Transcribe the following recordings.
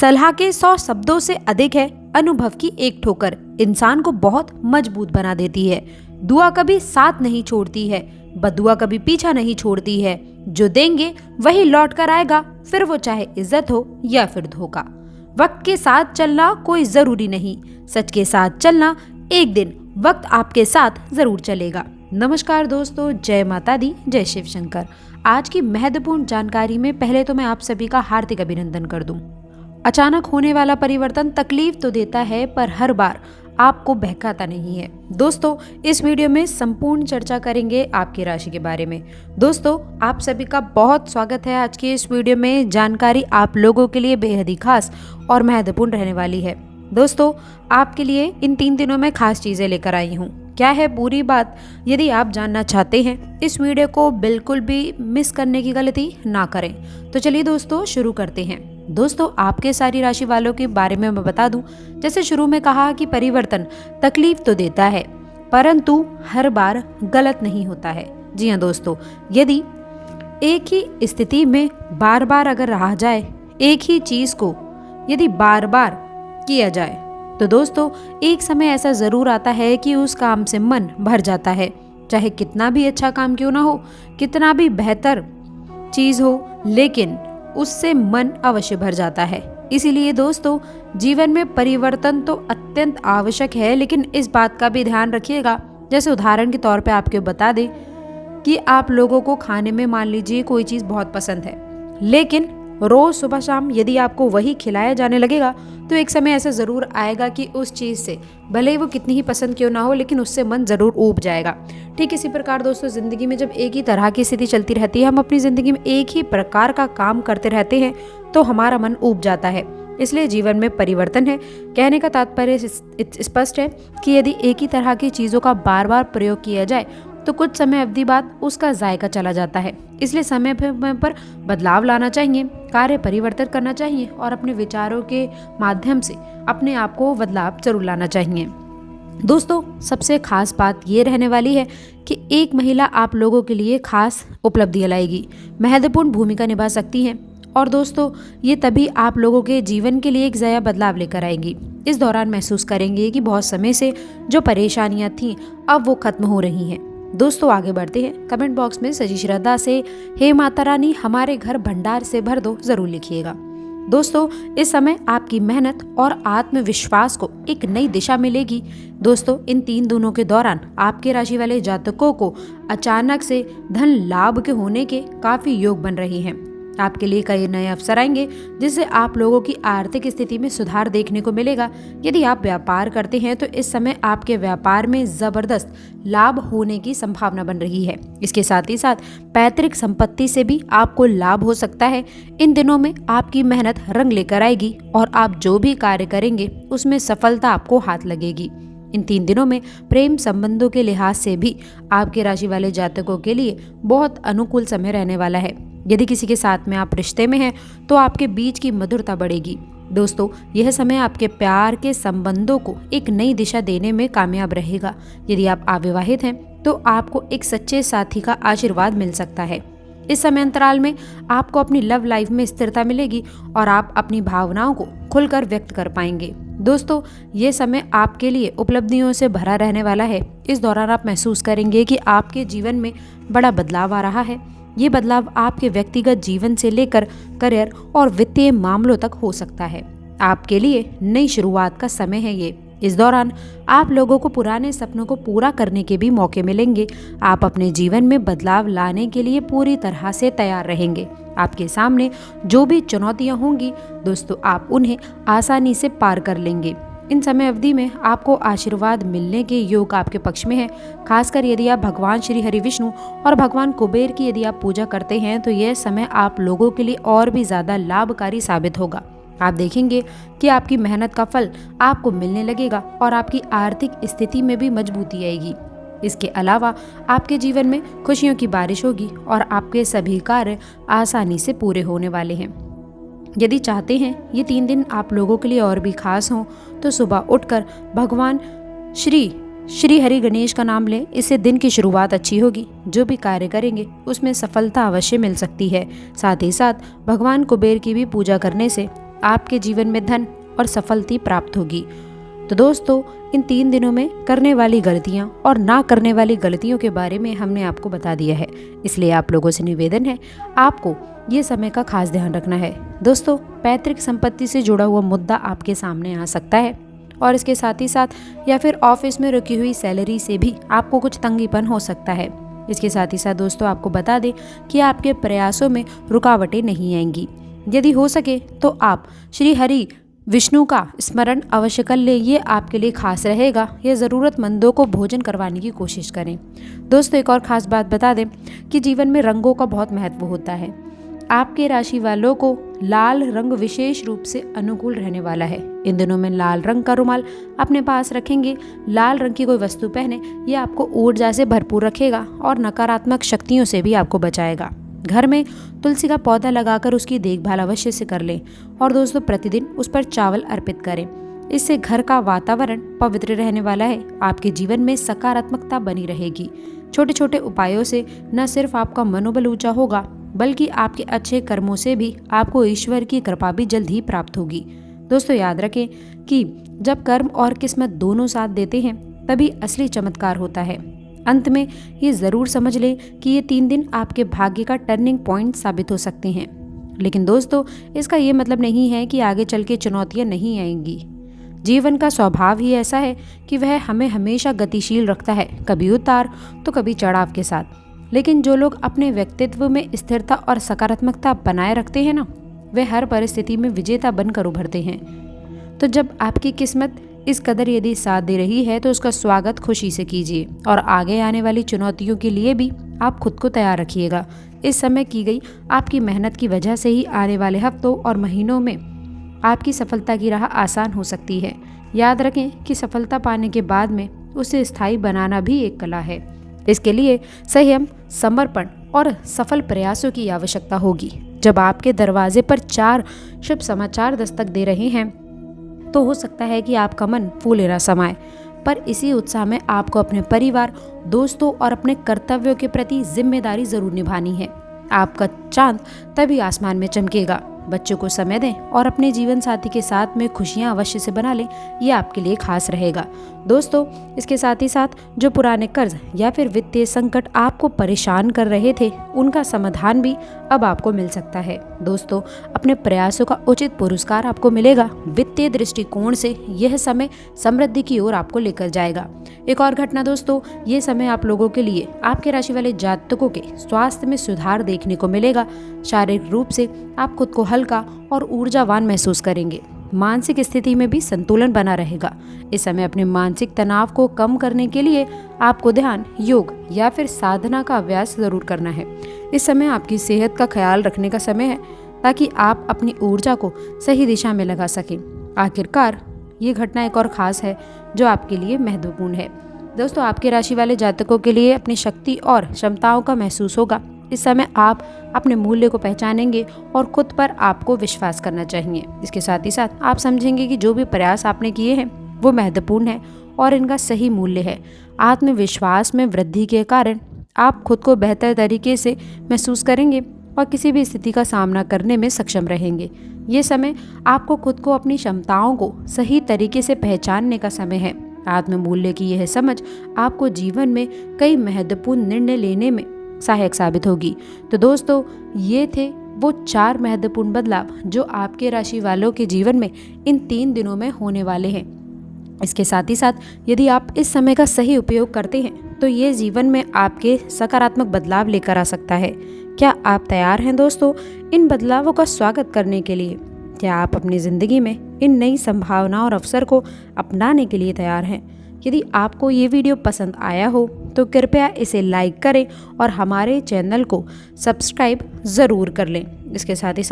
सलाह के 100 शब्दों से अधिक है अनुभव की एक ठोकर, इंसान को बहुत मजबूत बना देती है। दुआ कभी साथ नहीं छोड़ती है, बदुआ कभी पीछा नहीं छोड़ती है। जो देंगे वही लौट कर आएगा, फिर वो चाहे इज्जत हो या फिर धोखा। वक्त के साथ चलना कोई जरूरी नहीं, सच के साथ चलना एक दिन वक्त आपके साथ जरूर चलेगा। नमस्कार दोस्तों, जय माता दी, जय शिव शंकर। आज की महत्वपूर्ण जानकारी में पहले तो मैं आप सभी का हार्दिक अभिनंदन कर दूं। अचानक होने वाला परिवर्तन तकलीफ तो देता है, पर हर बार आपको बहकाता नहीं है। दोस्तों, इस वीडियो में संपूर्ण चर्चा करेंगे आपकी राशि के बारे में। दोस्तों, आप सभी का बहुत स्वागत है। आज की इस वीडियो में जानकारी आप लोगों के लिए बेहद ही खास और महत्वपूर्ण रहने वाली है। दोस्तों, आपके लिए इन 3 दिनों में खास चीजें लेकर आई हूँ। क्या है पूरी बात, यदि आप जानना चाहते हैं इस वीडियो को बिल्कुल भी मिस करने की गलती ना करें। तो चलिए दोस्तों शुरू करते हैं। दोस्तों, आपके सारी राशि वालों के बारे में मैं बता दूं, जैसे शुरू में कहा कि परिवर्तन तकलीफ तो देता है, परंतु हर बार गलत नहीं होता है। जी हाँ दोस्तों, यदि एक ही स्थिति में बार बार अगर रहा जाए, एक ही चीज को यदि बार बार किया जाए, तो दोस्तों एक समय ऐसा जरूर आता है कि उस काम से मन भर जाता है। चाहे कितना भी अच्छा काम क्यों ना हो, कितना भी बेहतर चीज हो, लेकिन उससे मन अवश्य भर जाता है। इसीलिए दोस्तों, जीवन में परिवर्तन तो अत्यंत आवश्यक है, लेकिन इस बात का भी ध्यान रखिएगा। जैसे उदाहरण के तौर पे आपको बता दें कि आप लोगों को खाने में मान लीजिए कोई चीज़ बहुत पसंद है, लेकिन रोज सुबह शाम यदि आपको वही खिलाया जाने लगेगा, तो एक समय ऐसा ज़रूर आएगा कि उस चीज़ से भले ही वो कितनी ही पसंद क्यों ना हो, लेकिन उससे मन ज़रूर ऊब जाएगा। ठीक इसी प्रकार दोस्तों, ज़िंदगी में जब एक ही तरह की स्थिति चलती रहती है, हम अपनी ज़िंदगी में एक ही प्रकार का काम करते रहते हैं, तो हमारा मन ऊब जाता है। इसलिए जीवन में परिवर्तन है। कहने का तात्पर्य स्पष्ट है कि यदि एक ही तरह की चीज़ों का बार बार प्रयोग किया जाए, तो कुछ समय अवधि बाद उसका जायका चला जाता है। इसलिए समय पर बदलाव लाना चाहिए, कार्य परिवर्तन करना चाहिए और अपने विचारों के माध्यम से अपने आप को बदलाव जरूर लाना चाहिए। दोस्तों, सबसे खास बात ये रहने वाली है कि एक महिला आप लोगों के लिए खास उपलब्धियां लाएगी, महत्वपूर्ण भूमिका निभा सकती हैं, और दोस्तों ये तभी आप लोगों के जीवन के लिए एक नया बदलाव लेकर आएंगी। इस दौरान महसूस करेंगे कि बहुत समय से जो परेशानियां थीं अब वो खत्म हो रही हैं। दोस्तों, आगे बढ़ते हैं। कमेंट बॉक्स में सजी श्रद्धा से हे माता रानी हमारे घर भंडार से भर दो जरूर लिखिएगा। दोस्तों, इस समय आपकी मेहनत और आत्मविश्वास को एक नई दिशा मिलेगी। दोस्तों, इन 3 दिनों के दौरान आपके राशि वाले जातकों को अचानक से धन लाभ के होने के काफी योग बन रहे हैं। आपके लिए कई नए अवसर आएंगे, जिससे आप लोगों की आर्थिक स्थिति में सुधार देखने को मिलेगा। यदि आप व्यापार करते हैं तो इस समय आपके व्यापार में जबरदस्त लाभ होने की संभावना बन रही है। इसके साथ ही साथ पैतृक संपत्ति से भी आपको लाभ हो सकता है। इन दिनों में आपकी मेहनत रंग लेकर आएगी और आप जो भी कार्य करेंगे उसमें सफलता आपको हाथ लगेगी। इन 3 दिनों में प्रेम संबंधों के लिहाज से भी आपके राशि वाले जातकों के लिए बहुत अनुकूल समय रहने वाला है। यदि किसी के साथ में आप रिश्ते में हैं तो आपके बीच की मधुरता बढ़ेगी। दोस्तों, यह समय आपके प्यार के संबंधों को एक नई दिशा देने में कामयाब रहेगा। यदि आप अविवाहित हैं तो आपको एक सच्चे साथी का आशीर्वाद मिल सकता है। इस समय अंतराल में आपको अपनी लव लाइफ में स्थिरता मिलेगी और आप अपनी भावनाओं को खुलकर व्यक्त कर पाएंगे। दोस्तों, ये समय आपके लिए उपलब्धियों से भरा रहने वाला है। इस दौरान आप महसूस करेंगे कि आपके जीवन में बड़ा बदलाव आ रहा है। ये बदलाव आपके व्यक्तिगत जीवन से लेकर करियर और वित्तीय मामलों तक हो सकता है। आपके लिए नई शुरुआत का समय है ये। इस दौरान आप लोगों को पुराने सपनों को पूरा करने के भी मौके मिलेंगे। आप अपने जीवन में बदलाव लाने के लिए पूरी तरह से तैयार रहेंगे। आपके सामने जो भी चुनौतियां होंगी दोस्तों, आप उन्हें आसानी से पार कर लेंगे। इन समय अवधि में आपको आशीर्वाद मिलने के योग आपके पक्ष में है। खासकर यदि आप भगवान श्री हरि विष्णु और भगवान कुबेर की यदि आप पूजा करते हैं, तो यह समय आप लोगों के लिए और भी ज्यादा लाभकारी साबित होगा। आप देखेंगे कि आपकी मेहनत का फल आपको मिलने लगेगा और आपकी आर्थिक स्थिति में भी मजबूती आएगी। इसके अलावा आपके जीवन में खुशियों की बारिश होगी और आपके सभी कार्य आसानी से पूरे होने वाले हैं। यदि चाहते हैं ये 3 दिन आप लोगों के लिए और भी खास हों, तो सुबह उठकर भगवान श्री हरि गणेश का नाम लें। इससे दिन की शुरुआत अच्छी होगी। जो भी कार्य करेंगे उसमें सफलता अवश्य मिल सकती है। साथ ही साथ भगवान कुबेर की भी पूजा करने से आपके जीवन में धन और सफलता प्राप्त होगी। तो दोस्तों, इन 3 दिनों में करने वाली गलतियां और ना करने वाली गलतियों के बारे में हमने आपको बता दिया है, इसलिए आप लोगों से निवेदन है आपको ये समय का खास ध्यान रखना है। दोस्तों, पैतृक संपत्ति से जुड़ा हुआ मुद्दा आपके सामने आ सकता है और इसके साथ ही साथ या फिर ऑफिस में रुकी हुई सैलरी से भी आपको कुछ तंगीपन हो सकता है। इसके साथ ही साथ दोस्तों, आपको बता दें कि आपके प्रयासों में रुकावटें नहीं आएंगी। यदि हो सके तो आप श्री हरि विष्णु का स्मरण अवश्य कर ले, ये आपके लिए खास रहेगा। ये ज़रूरतमंदों को भोजन करवाने की कोशिश करें। दोस्तों, एक और ख़ास बात बता दें कि जीवन में रंगों का बहुत महत्व होता है। आपके राशि वालों को लाल रंग विशेष रूप से अनुकूल रहने वाला है। इन दिनों में लाल रंग का रुमाल अपने पास रखेंगे, लाल रंग की कोई वस्तु पहने, ये आपको ऊर्जा से भरपूर रखेगा और नकारात्मक शक्तियों से भी आपको बचाएगा। घर में तुलसी का पौधा लगाकर उसकी देखभाल अवश्य से कर लें और दोस्तों प्रतिदिन उस पर चावल अर्पित करें। इससे घर का वातावरण पवित्र रहने वाला है। आपके जीवन में सकारात्मकता बनी रहेगी। छोटे छोटे उपायों से न सिर्फ आपका मनोबल ऊंचा होगा, बल्कि आपके अच्छे कर्मों से भी आपको ईश्वर की कृपा भी जल्द ही प्राप्त होगी। दोस्तों, याद रखें कि जब कर्म और किस्मत दोनों साथ देते हैं तभी असली चमत्कार होता है। अंत में ये ज़रूर समझ लें कि ये 3 दिन आपके भाग्य का टर्निंग पॉइंट साबित हो सकते हैं। लेकिन दोस्तों, इसका ये मतलब नहीं है कि आगे चल के चुनौतियाँ नहीं आएंगी। जीवन का स्वभाव ही ऐसा है कि वह हमें हमेशा गतिशील रखता है, कभी उतार तो कभी चढ़ाव के साथ। लेकिन जो लोग अपने व्यक्तित्व में स्थिरता और सकारात्मकता बनाए रखते हैं ना, वे हर परिस्थिति में विजेता बनकर उभरते हैं। तो जब आपकी किस्मत इस कदर यदि साथ दे रही है तो उसका स्वागत खुशी से कीजिए और आगे आने वाली चुनौतियों के लिए भी आप खुद को तैयार रखिएगा। इस समय की गई आपकी मेहनत की वजह से ही आने वाले हफ्तों और महीनों में आपकी सफलता की राह आसान हो सकती है। याद रखें कि सफलता पाने के बाद में उसे स्थायी बनाना भी एक कला है। इसके लिए संयम, समर्पण और सफल प्रयासों की आवश्यकता होगी। जब आपके दरवाजे पर 4 शुभ समाचार दस्तक दे रहे हैं तो हो सकता है कि आपका मन फूले ना समाए, पर इसी उत्साह में आपको अपने परिवार, दोस्तों और अपने कर्तव्यों के प्रति जिम्मेदारी जरूर निभानी है। आपका चांद तभी आसमान में चमकेगा। बच्चों को समय दें और अपने जीवन साथी के साथ में खुशियां अवश्य से बना लें, ये आपके लिए खास रहेगा। दोस्तों, इसके साथ ही साथ जो पुराने कर्ज या फिर वित्तीय संकट आपको परेशान कर रहे थे, उनका समाधान भी अब आपको मिल सकता है। दोस्तों, अपने प्रयासों का उचित पुरस्कार आपको मिलेगा। वित्तीय दृष्टिकोण से यह समय समृद्धि की ओर आपको लेकर जाएगा। एक और घटना दोस्तों, ये समय आप लोगों के लिए आपके राशि वाले जातकों के स्वास्थ्य में सुधार देखने को मिलेगा। शारीरिक रूप से आप खुद को हल्का और ऊर्जावान महसूस करेंगे। मानसिक स्थिति में भी संतुलन बना रहेगा। इस समय अपने मानसिक तनाव को कम करने के लिए आपको ध्यान, योग या फिर साधना का अभ्यास जरूर करना है। इस समय आपकी सेहत का ख्याल रखने का समय है ताकि आप अपनी ऊर्जा को सही दिशा में लगा सकें। आखिरकार ये घटना एक और खास है जो आपके लिए महत्वपूर्ण है। दोस्तों, आपके राशि वाले जातकों के लिए अपनी शक्ति और क्षमताओं का महसूस होगा। इस समय आप अपने मूल्य को पहचानेंगे और खुद पर आपको विश्वास करना चाहिए। इसके साथ ही साथ आप समझेंगे कि जो भी प्रयास आपने किए हैं वो महत्वपूर्ण है और इनका सही मूल्य है। आत्मविश्वास में वृद्धि के कारण आप खुद को बेहतर तरीके से महसूस करेंगे और किसी भी स्थिति का सामना करने में सक्षम रहेंगे। ये समय आपको खुद को, अपनी क्षमताओं को सही तरीके से पहचानने का समय है। आत्ममूल्य की यह समझ आपको जीवन में कई महत्वपूर्ण निर्णय लेने में सहायक साबित होगी। तो दोस्तों, ये थे वो 4 महत्वपूर्ण बदलाव जो आपके राशि वालों के जीवन में इन 3 दिनों में होने वाले हैं। इसके साथ ही साथ यदि आप इस समय का सही उपयोग करते हैं तो ये जीवन में आपके सकारात्मक बदलाव लेकर आ सकता है। क्या आप तैयार हैं दोस्तों इन बदलावों का स्वागत करने के लिए? क्या आप अपनी ज़िंदगी में इन नई संभावनाओं और अवसर को अपनाने के लिए तैयार हैं? यदि आपको ये वीडियो पसंद आया हो तो कृपया इसे लाइक करें और हमारे चैनल को सब्सक्राइब ज़रूर कर लें। इसके साथ ही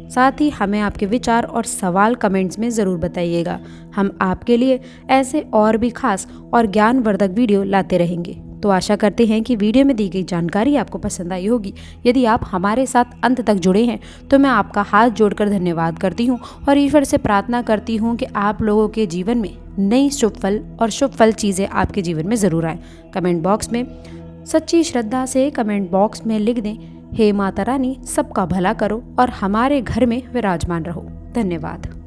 साथ ही हमें आपके विचार और सवाल कमेंट्स में ज़रूर बताइएगा। हम आपके लिए ऐसे और भी खास और ज्ञानवर्धक वीडियो लाते रहेंगे। तो आशा करते हैं कि वीडियो में दी गई जानकारी आपको पसंद आई होगी। यदि आप हमारे साथ अंत तक जुड़े हैं तो मैं आपका हाथ जोड़कर धन्यवाद करती हूँ और ईश्वर से प्रार्थना करती हूँ कि आप लोगों के जीवन में नई शुभ फल चीज़ें आपके जीवन में ज़रूर आए। कमेंट बॉक्स में सच्ची श्रद्धा से कमेंट बॉक्स में लिख दें, हे माता रानी सबका भला करो और हमारे घर में विराजमान रहो। धन्यवाद।